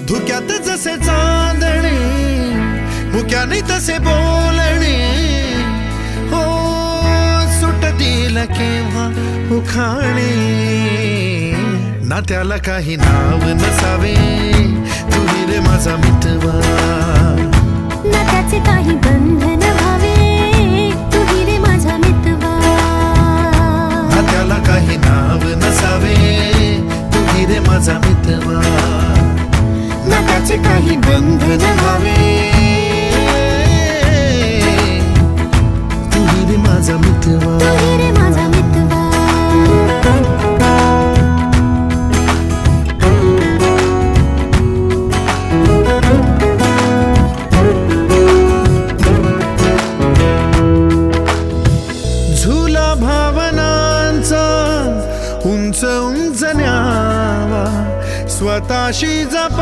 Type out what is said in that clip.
धुक्यात जसे चांदणे, मुक्याने तसे बोलणे, हो सुटतील केव्हा उखाणे. ना त्याला काही नाव नसावे, तुही रे माझा मितवा. ना त्याचे काही बंधन व्हावे, तुही रे माझा मितवा. ना त्याला काही नाव नसावे, तुही रे माझा मितवा. ना त्याचे काही बंधन व्हावे, तुही रे माझा मितवा. तुही रे माझा मितवा. झुला भावनांचा उंच उंच न्यावा, स्वतःशी जपा.